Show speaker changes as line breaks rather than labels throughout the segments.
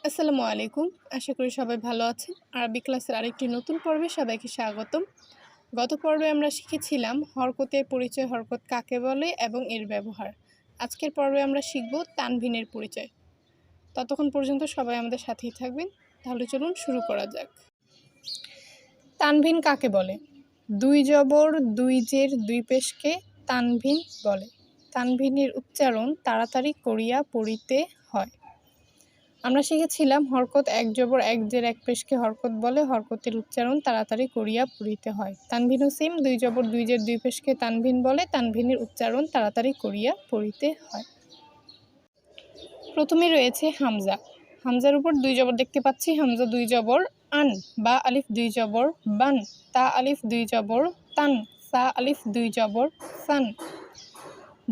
আসসালামু আলাইকুম। আশা করি সবাই ভালো আছেন। আরবি ক্লাসের আরেকটি নতুন পর্বে সবাইকে স্বাগতম। গত পর্বে আমরা শিখেছিলাম হরকতের পরিচয়, হরকত কাকে বলে এবং এর ব্যবহার। আজকের পর্বে আমরা শিখব তানভিনের পরিচয়। ততক্ষণ পর্যন্ত সবাই আমাদের সাথেই থাকবেন। তাহলে চলুন শুরু করা যাক। তানভিন কাকে বলে? দুই জবর, দুই জের, দুই পেশকে তানভিন বলে। তানভিনের উচ্চারণ তাড়াতাড়ি করিয়া পড়িতে হয়। আমরা শিখেছিলাম হরকত এক জবর এক জের এক পেশকে হরকত বলে, হরকতের উচ্চারণ তাড়াতাড়ি করিয়া পড়িতে হয়। তানভিনও সেম, দুই জবর দুই জের দুই পেশকে তানভিন বলে, তানভিনের উচ্চারণ তাড়াতাড়ি করিয়া পড়িতে হয়। প্রথমে রয়েছে হামজা। হামজার উপর দুই জবর দেখতে পাচ্ছি। হামজা দুই জবর আন, বা আলিফ দুই জবর বান, তা আলিফ দুই জবর তান, সা আলিফ দুই জবর সান,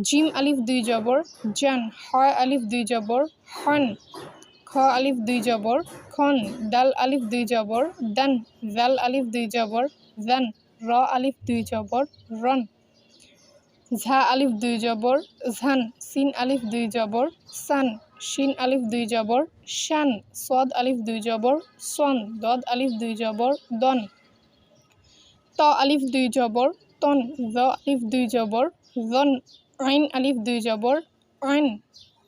জিম আলিফ দুই জবর জান, হয় আলিফ দুই জবর হন, খ আলিফ দুই জবর খন, দাল আলিফ দুই জবর দান, জাল আলিফ দুই জবর জান, র আলিফ দুই জবর রন, ঝা আলিফ দুই জবর ঝান, সিন আলিফ দুই জবর সান, শিন আলিফ দুই জবর শান, সদ আলিফ দুই জবর সন, দদ আলিফ দুই জবর দন, ত আলিফ দুই জবর তন, জ আলিফ দুই জবর জন, আইন আলিফ দুই জবর আইন,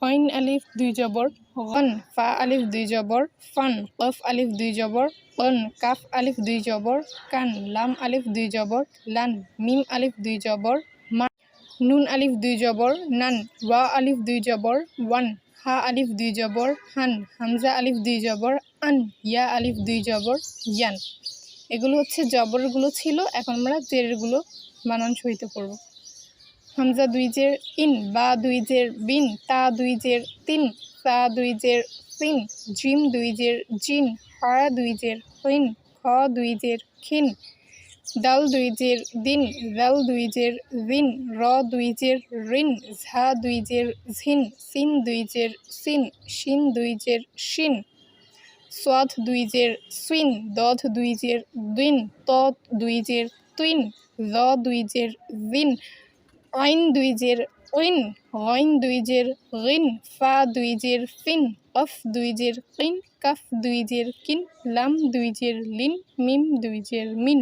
ঐন আলিফ দুই জবর গন, ফা আলিফ দুই জবর ফান, কফ আলিফ দুই জবর কন, কাফ আলিফ দুই জবর কান, লাম আলিফ দুই জবর লান, মিম আলিফ দুই জবর মান, নুন আলিফ দুই জবর নান, ওয়া আলিফ দুই জবর ওয়ান, হা আলিফ দুই জবর হান, হামজা আলিফ দুই জবর আন, ইয়া আলিফ দুই জবর ইয়ান। এগুলো হচ্ছে জবরগুলো ছিল। এখন আমরা জেরগুলো বানান সহিত পড়ব। হামজা দুই জের ইন, বা দুই জের বিন, তা দুই জের তিন, সা দুই জের সিন, জিম দুই জের জিন, হা দুই জের হিন, খ দুই জের খিন, দাল দুই জের দিন, জাল দুই জের জিন, র দুই জের রিন, ঝা দুই জের ঝিন, সিন দুই জের সিন, শিন দুই জের শিন, সোয়াদ দুই জের সুইন, দধ দুই জের দুইন, ত দুই জের তুইন, জ দুই জের জিন, আইন দুই জের উইন, গইন দুই জের গিন, ফা দুই জের ফিন, কফ দুই জের কিন, কাফ দুই জের কিন, লাম দুই জের লিন, মিম দুই জের মিন,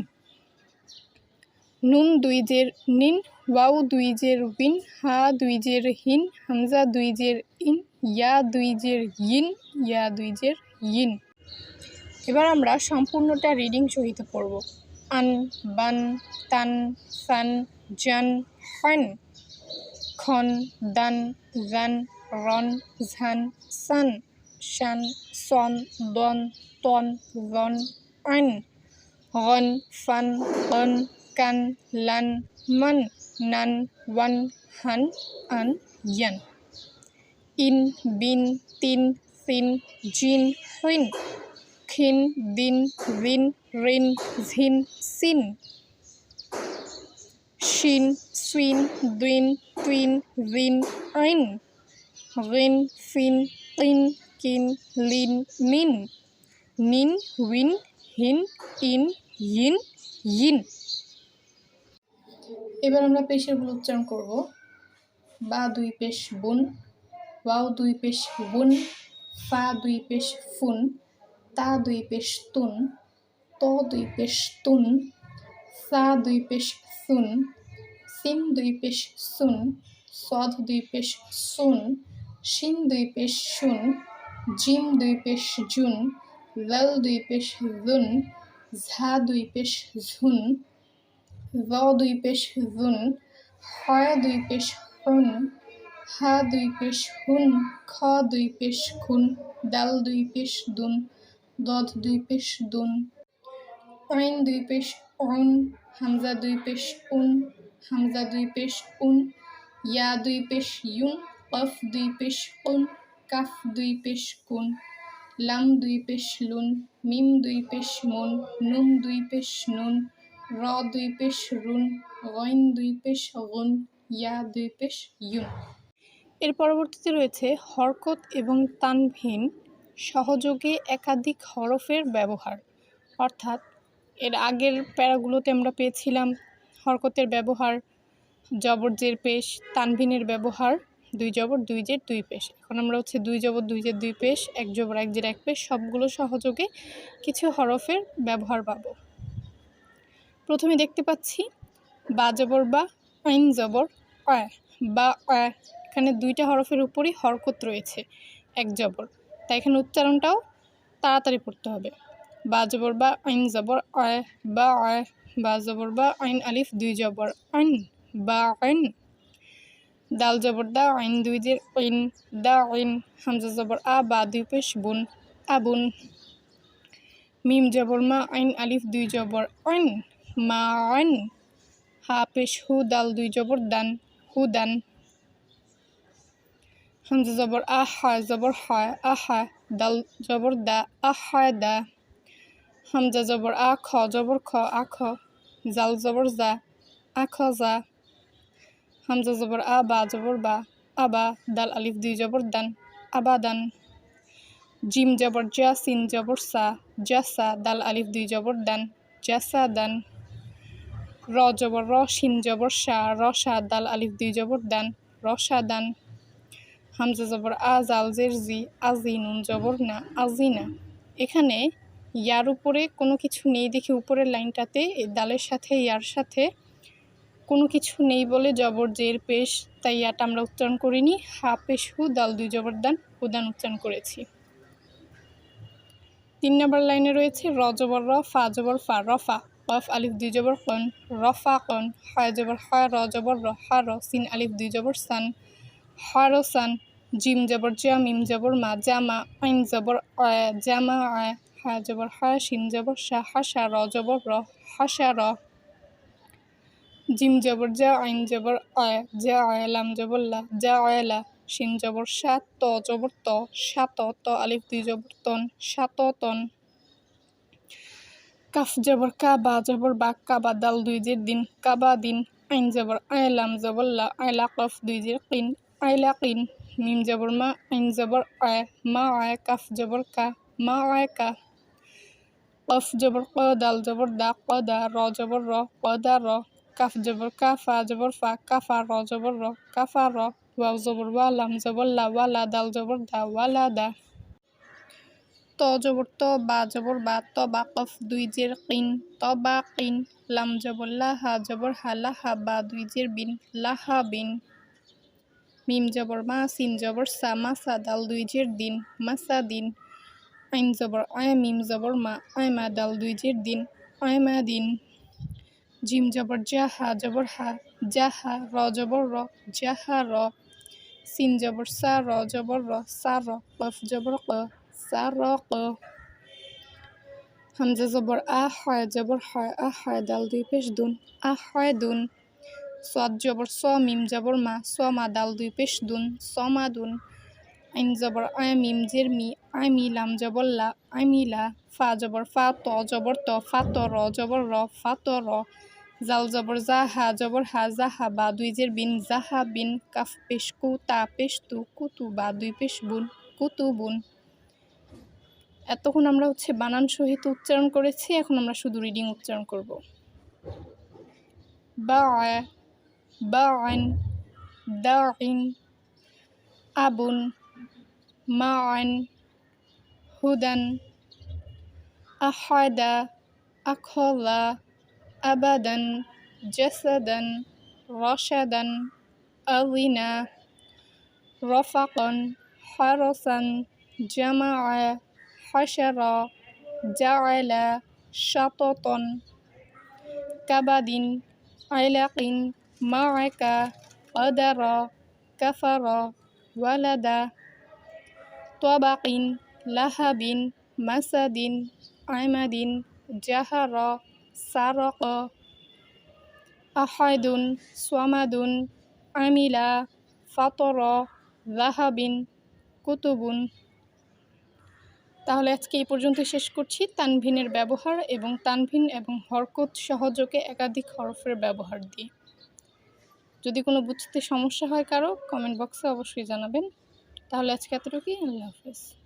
নুন দুই জের নিন, ওয়াও দুই জের উইন, হা দুই জের হিন, হামজা দুই জের ইন, ইয়া দুই জের ইন, ইয়া দুই জের ইন। এবার আমরা সম্পূর্ণটা রিডিং সহিত পড়ব। আন, বান, তান, সান, জান, হান, খন, দান, জান, রন, ঝান, সান, শান, সন, দন, তন, জন, আন, গন, ফান, কন, কান, লান, মান, নান, one, Han, An, Ian. In, বিন, তিন, সিন, জিন, হুইন, খিন, দিন, রিন, রিন, ঝিন, সিন, শিন, সুইন, দুইন, টুইন, রিন, আইন, রিন, ফিন, কিন, কিন, লিন, মিন, নিন, উইন, হিন, ইন, ইন, ইন। এবার আমরা পেশেরগুলো উচ্চারণ করব। বা দুই পেশ বুন, ওয়াও দুই পেশ বুন, ফা দুই পেশ ফুন, তা দুই পেশ তুন, ত দুই পেশ তুন, সা দুই পেশ সুন, সিন দুই পেশ সুন, সদ দুই পেশ সুন, শিন দুই পেশ শুন, জিম দুই পেশ জুন, লাল দুই পেশ জুন, ঝা দুই পেশ ঝুন, জ দুই পেশ জুন, হয় দুই পেশ হুন, হা দুই পেশ হুন, খ দুই পেশ খুন, দাল দুই পেশ দুন, দধ দুই পেশ দুন, আইন দুই পেশ উন, হামজা দুই পেশ উন, হামজা দুই পেশ উন, ইয়া দুই পেশ ইউন, কফ দুই পেশ কুন, কাফ দুই পেশ কুন, লাম দুই পেশ লুন, মিম দুই পেশ মুন, নুন দুই পেশ নুন, র দুই পেশ রুন, গইন দুই পেশ গুন, ইয়া দুই পেশ ইউন। এর পরবর্তীতে রয়েছে হরকত এবং তানভিন সহযোগে একাধিক হরফের ব্যবহার। অর্থাৎ এর আগের প্যারাগুলোতে আমরা পেয়েছিলাম হরকতের ব্যবহার, জবর জের পেশ, তানভিনের ব্যবহার, দুই জবর দুই জের দুই পেশ। এখন আমরা হচ্ছে দুই জবর দুই জের দুই পেশ, এক জবর এক জের এক পেশ সবগুলো সহযোগে কিছু হরফের ব্যবহার পাবো। প্রথমে দেখতে পাচ্ছি বা জবর বা, আইন জবর অয়, বা অয়। এখানে দুইটা হরফের উপরই হরকত রয়েছে, এক জবর, তাই এখানে উচ্চারণটাও তাড়াতাড়ি পড়তে হবে। বা জবর বা, আইন জবর অয়, বা অয়। বা জবর বা, আইন আলিফ দুই জবর আইন, বা আইন। দাল জবর দা, আইন দুই জের ইন, দা ইন। হামজা জবর আ, বা দুই পেশ বুন, আবুন। মিম জবর মা, আইন আলিফ দুই জবর আইন, মা আইন। হা পেশ হু, দাল দুই জবর দান, হুদান। হামজা জবর আ, হা জবর হয়, আহা। দাল জবর দা, আহায় দা। হামজা জবর আ, খ জবর খ, আখ। জাল জবর জা, আখ জা। হামজা জবর আ, বা জবর বা, আবা। দাল আলিফ দুই জবর দান, আবাদান। জিম জবর জা, সিন জবর সা, জাসা। দাল আলিফ দুই জবর দান, জাসা দান। র জবর র, শিন জবর সা, রসা। দাল আলিফ দুই জবর দান, রসা দান। হামজা জবর আ, জাল জের জি, আজি। নুন জবর না, আজি না। এখানে ইয়ার উপরে কোনো কিছু নেই দেখে উপরের লাইনটাতে এই দালের সাথে ইয়ার সাথে কোনো কিছু নেই বলে জবর জের পেশ, তাই ইয়াটা আমরা উচ্চারণ করিনি। হা পেশ হু, দাল দুই জবর দান, হুদান উচ্চারণ করেছি। 3 নম্বর লাইনে রয়েছে র জবর র, ফা জবর ফা, রফা। কফ আলিফ দুই জবর কন, রফা কন। হয় জবর হয়, র জবর র, হা র। সিন আলিফ দুই জবর সান, হার সান। জিম জবর জা, মিম জবর মা, জামা। আইন জবর অয়, জামা আয়। হা জবর হয়, শিন জবর সা, হাসা। র জবর র, হাসা র। জিম জবর জা, আইন জবর অয়, জা অয়। লাম জবর লা, জা অয়লা। শিন জবর সা, ত জবর ত, সাত। ত আলিফ দুই জবর তন, সাত তন। কাফ জবর কা, বা জবর বা, কাবা। দাল দুই জের দিন, কাবা দিন। আইন জবর আয়, লাম জবর লা, আয়লা। কফ দুই জের কিন, আয়লা কিন। মিম জবর মা, আইন জবর আয়, মা আয়। কাফ জবর কা, মা আয় কা। কফ জবর ক, দাল জবর দা, কদা। র জবর র, কদা র। কাফ জবর কা, ফা জবর ফা, কাফা। র জবর র, কাফা র। ওয়াও জবর ওয়া, লাম জবর লা, ওয়ালা। দাল জবর দা, ওয়ালা দা। ত জবর ত, বা জবর বা, তবা। কফ দুই জের কিন, তবা কিন। লাম জবর লা, হা জবর হা, লাহা। বা দুই জের বিন, লাহা বিন। মিম জবর মা, সিন জবর সা, মাসা। দাল দুই জের দিন, মাসা দিন। আইন জবর আয়, মিম জবর মা, আয়মা। দাল দুই জের দিন, আয়মা দিন। জিম জবর জা, হা জবর হা, জাহা। র জবর র, জাহা র। সিন জবর সা, র জবর র, সা র। কফ জবর ক, সা র ক। হামজা জবর আ, হয় জবর হয়, আহায়। দাল দুই পেশ দুন, আহায় দুন। সাদ জবর স, মিম জবর মা, সমা। দাল দুই পেশ দুন, সমা দুন। আইন জবর আয়, মিম জের মি, আইমি। লাম জবর লা, আইমিলা। ফা জবর ফা, ত জবর ত, ফা ত। র জবর র, ফা ত র। জাল জবর জা, হা জবর হা, জাহা। বা দুই জের বিন, জাহা বিন। কাফ পেশ কু, তা পেশ তু, কুতু। বা দুই পেশ বুন, কুতু বুন। এতক্ষণ আমরা হচ্ছে বানান সহিত উচ্চারণ করেছি, এখন আমরা শুধু রিডিং উচ্চারণ করব। বা আয়, বা আইন, দা আইন। আবুন, মা আইন। হুদান, আহাদা, আখলা। আবাদান, জাসাদান। রসাদান, আলিনা। রফাকন, হারসান। জামাআ, হাসারা। জাআলা, শাততন। কাবাদিন, আইলাকিন। মাআকা, قدر. كفر. ولد. طبق. لهب. مسد. عمد. جهر. سرق. أحد. صمد. عمل. فطر. ذهب. কুতুব। তাহলে আজকে এই পর্যন্ত শেষ করছি তানভিনের ব্যবহার এবং তানভিন এবং হরকত সহযোগে একাধিক হরফের ব্যবহার দিয়ে। যদি কোনো বুঝতে সমস্যা হয় কারো, কমেন্ট বক্সে অবশ্যই জানাবেন। তাহলে আজকে এতটুকুই। আল্লাহ হাফেজ।